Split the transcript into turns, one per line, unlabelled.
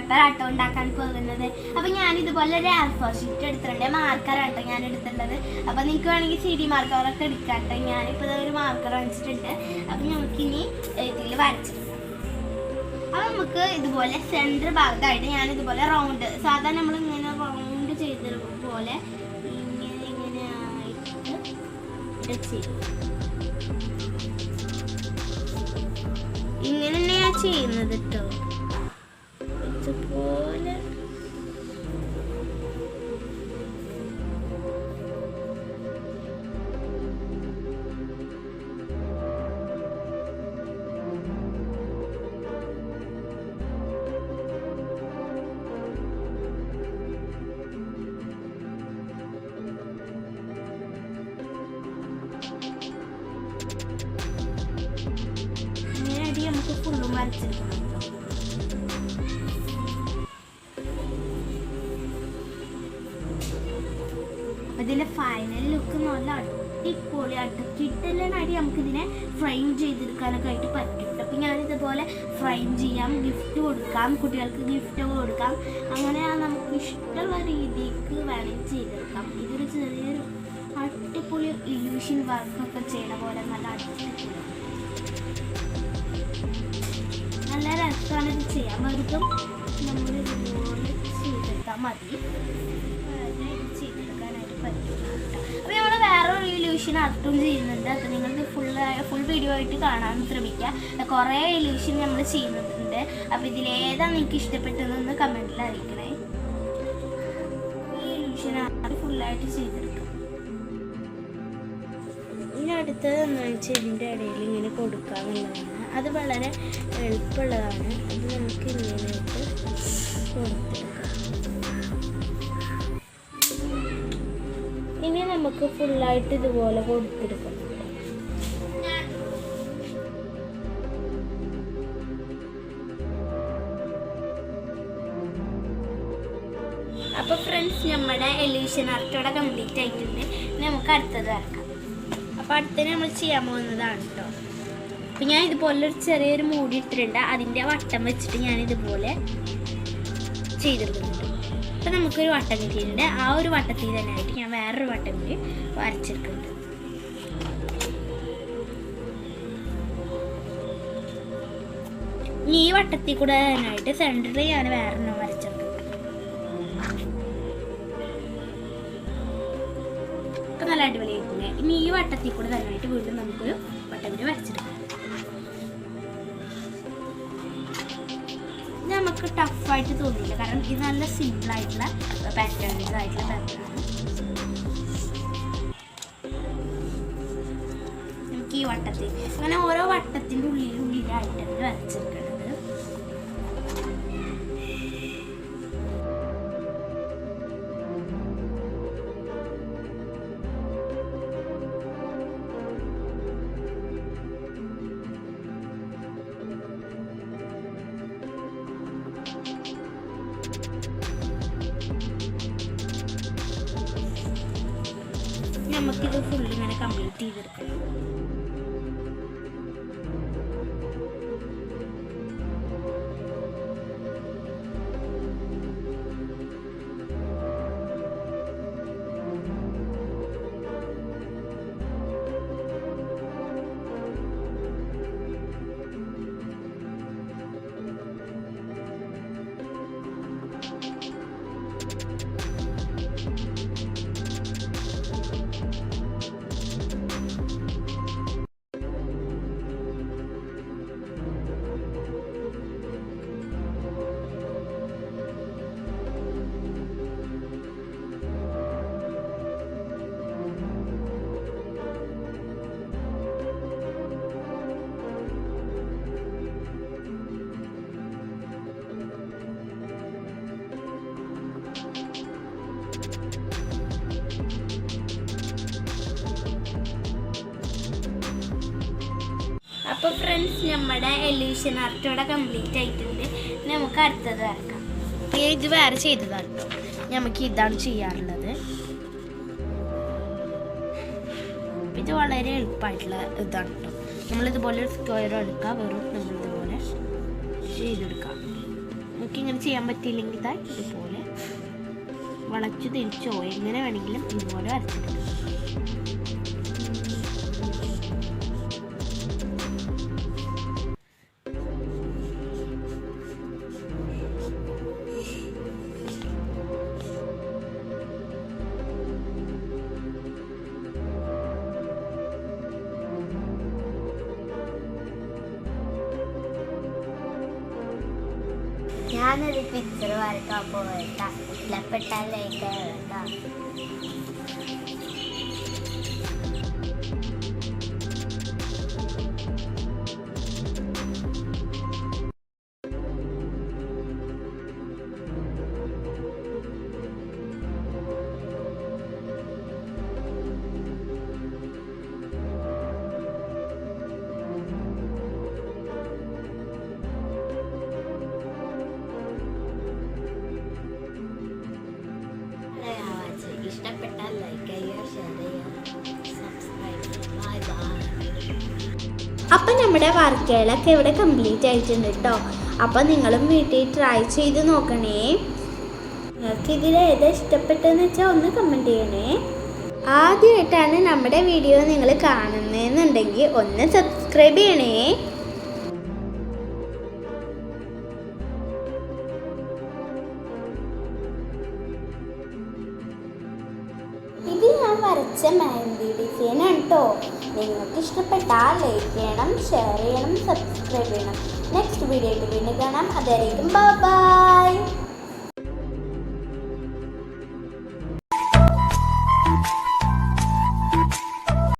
Paper ആട്ടോ ഉണ്ടാക്കാൻ പോകുന്നത്. അപ്പോൾ ഞാനിതുപോലെ ഒരു A4 ഷീറ്റ് എടുത്തിട്ടുണ്ട്. മാർക്കറാട്ടോ ഞാൻ എടുത്തിട്ടുള്ളത്. അപ്പോൾ നിങ്ങൾക്ക് വേണമെങ്കിൽ CD മാർക്കറൊക്കെ എടുക്കാട്ടോ. ഞാനിപ്പോൾ ഒരു മാർക്കർ വാങ്ങിച്ചിട്ടുണ്ട്. അപ്പോൾ നമുക്കിനി ഇതിൽ വരച്ചിട്ടുണ്ട്. അപ്പോൾ നമുക്ക് ഇതുപോലെ സെൻറ്റർ ഭാഗത്തായിട്ട് ഞാനിതുപോലെ റൗണ്ട് സാധാരണ നമ്മൾ ഇങ്ങനെ റൗണ്ട് ചെയ്തതുപോലെ ഇങ്ങനെ ആയിട്ട് ചെയ്യും. ഇങ്ങനെ തന്നെയാണ് ചെയ്യുന്നത് കേട്ടോ. ഇതുപോലെ നമുക്ക് ഫുള്ളും വരച്ചെടുക്കണം. ഇതിന്റെ ഫൈനൽ ലുക്ക് നല്ല അടിപൊളിയായിട്ട് കിട്ടലിനായിട്ട് നമുക്കിതിനെ ഫ്രെയിം ചെയ്തെടുക്കാനൊക്കെ ആയിട്ട് പറ്റും. അപ്പം ഞാനിതുപോലെ ഫ്രെയിം ചെയ്യാം, ഗിഫ്റ്റ് കൊടുക്കാം, കുട്ടികൾക്ക് ഗിഫ്റ്റ് കൊടുക്കാം. അങ്ങനെ നമുക്ക് ഇഷ്ടമുള്ള രീതിക്ക് വേണമെങ്കിൽ ചെയ്തെടുക്കാം. ഇതൊരു ചെറിയൊരു അടിപൊളി ഇല്യൂഷൻ വർക്കൊക്കെ ചെയ്യണ പോലെ നല്ല അടിപൊളി നല്ല രസമാണ് ഇത് ചെയ്യാൻ. വെറുതെ നമ്മൾ ഇതുപോലെ ചെയ്തെടുത്താൽ മതി. ചെയ്തെടുക്കാനായിട്ട് പറ്റും. അപ്പോൾ നമ്മൾ വേറൊരു ഇല്യൂഷൻ ആർട്ടും ചെയ്യുന്നുണ്ട്. അത് നിങ്ങൾ ഫുൾ വീഡിയോ ആയിട്ട് കാണാൻ ശ്രമിക്കുക. കുറേ ഇല്യൂഷൻ നമ്മൾ ചെയ്യുന്നുണ്ട്. അപ്പോൾ ഇതിലേതാണ് നിങ്ങൾക്ക് ഇഷ്ടപ്പെട്ടതെന്ന് കമൻറ്റിൽ അറിയിക്കണേ. ഈ ഇല്യൂഷൻ ആർട്ട് ഫുള്ളായിട്ട് ചെയ്തെടുക്കാം. ഇനി അടുത്തതെന്ന് വെച്ചാൽ ഇതിൻ്റെ ഇടയിൽ ഇങ്ങനെ കൊടുക്കാമെന്നുള്ളതാണ്. അത് വളരെ എളുപ്പമുള്ളതാണ്. അത് നമുക്ക് ഇങ്ങനെയായിട്ട് കൊടുത്തെടുക്കാം. ഇനി നമുക്ക് ഫുള്ളായിട്ട് ഇതുപോലെ കൊടുത്തെടുക്കാം. അപ്പോൾ ഫ്രണ്ട്സ്, നമ്മുടെ ഇല്യൂഷൻ ആർട്ടോടെ കംപ്ലീറ്റ് ആയിട്ടുണ്ട്. നമുക്ക് അടുത്തത് വരക്കാം. അപ്പോൾ അടുത്തത് നമ്മൾ ചെയ്യാൻ പോകുന്നതാണ് കേട്ടോ. അപ്പോൾ ഞാൻ ഇതുപോലെ ഒരു ചെറിയൊരു മൂടി ഇട്ടിട്ടുണ്ട്. അതിൻ്റെ വട്ടം വെച്ചിട്ട് ഞാനിതുപോലെ ചെയ്തെടുക്കുന്നുണ്ട്. അപ്പോൾ നമുക്കൊരു വട്ടം കിട്ടിയിട്ടുണ്ട്. ആ ഒരു വട്ടത്തിൽ തന്നെ ആയിട്ട് ഞാൻ വേറൊരു വട്ടം കൂടി വരച്ചെടുക്കുന്നുണ്ട്. ഈ വട്ടത്തിൽ കൂടെ തന്നെയായിട്ട് സെൻറ്ററിൽ ഞാൻ വേറൊരെണ്ണം വരച്ചെടുക്കുന്നുണ്ട്. അപ്പോൾ നല്ല അടിപൊളിയായിട്ടുണ്ട്. ഇനി ഈ വട്ടത്തിൽ കൂടെ തന്നെയായിട്ട് വീണ്ടും നമുക്കൊരു വട്ടം കൂടി വരച്ചെടുക്കാം. നമുക്ക് ടഫായിട്ട് തോന്നിയില്ല, കാരണം ഇത് നല്ല സിമ്പിളായിട്ടുള്ള പാറ്റേൺസായിട്ടുള്ള പാറ്റേണാണ്. നമുക്ക് ഈ വട്ടത്തിൽ അങ്ങനെ ഓരോ വട്ടത്തിൻ്റെ ഉള്ളിലായിട്ടാണ് വരച്ചെടുക്കുന്നത്. നമുക്കിത് ഫുള്ള് ഇങ്ങനെ കംപ്ലീറ്റ് ചെയ്തെടുക്കണം. അപ്പോൾ ഫ്രണ്ട്സ്, നമ്മുടെ ഇല്യൂഷൻ ആർട്ടോടെ കംപ്ലീറ്റ് ആയിട്ടുണ്ട്. നമുക്ക് അടുത്തത് വരക്കാം. ഇത് വേറെ ചെയ്തതാണ് കേട്ടോ. നമുക്ക് ഇതാണ് ചെയ്യാറുള്ളത്. ഇത് വളരെ എളുപ്പമായിട്ടുള്ള ഇതാണ് കേട്ടോ. നമ്മളിതുപോലെ ഒരു സ്ക്വയർ എടുക്കുക, വെറും നമ്മളിതുപോലെ ചെയ്തെടുക്കാം. നമുക്കിങ്ങനെ ചെയ്യാൻ പറ്റിയില്ലെങ്കിൽ ഇതാ ഇതുപോലെ വളച്ചു തിരിച്ചോ എങ്ങനെ വേണമെങ്കിലും ഇതുപോലെ വരച്ചെടുക്കാം. ഞാനൊരു പിക്ചർ വരക്കാൻ പോകണ്ട, ഇഷ്ടപ്പെട്ടാൽ ലൈക്ക് വേണ്ട. ഇഷ്ടപ്പെട്ടാൽ ലൈക്ക് ചെയ്യുക, ഷെയർ ചെയ്യുക, സബ്സ്ക്രൈബ് ചെയ്യുക. Bye bye. അപ്പം നമ്മുടെ വർക്കുകളൊക്കെ ഇവിടെ കംപ്ലീറ്റ് ആയിട്ടുണ്ട് കേട്ടോ. അപ്പം നിങ്ങളും വീട്ടിൽ ട്രൈ ചെയ്ത് നോക്കണേ. നിങ്ങൾക്ക് ഇതിൽ ഏതാ ഇഷ്ടപ്പെട്ടതെന്ന് വെച്ചാൽ ഒന്ന് കമൻറ്റ് ചെയ്യണേ. ആദ്യമായിട്ടാണ് നമ്മുടെ വീഡിയോ നിങ്ങൾ കാണുന്നതെന്നുണ്ടെങ്കിൽ ഒന്ന് സബ്സ്ക്രൈബ് ചെയ്യണേ. ഇത് ഞാൻ വരച്ച മെഹന്തി ഡിസൈനാണ് കേട്ടോ. നിങ്ങൾക്ക് ഇഷ്ടപ്പെട്ടാൽ ലൈക്ക് ചെയ്യണം, ഷെയർ ചെയ്യണം, സബ്സ്ക്രൈബ് ചെയ്യണം. നെക്സ്റ്റ് വീഡിയോ ആയിട്ട് വീണ്ടും കാണാം. അതുവരേക്കും ബൈ ബൈ.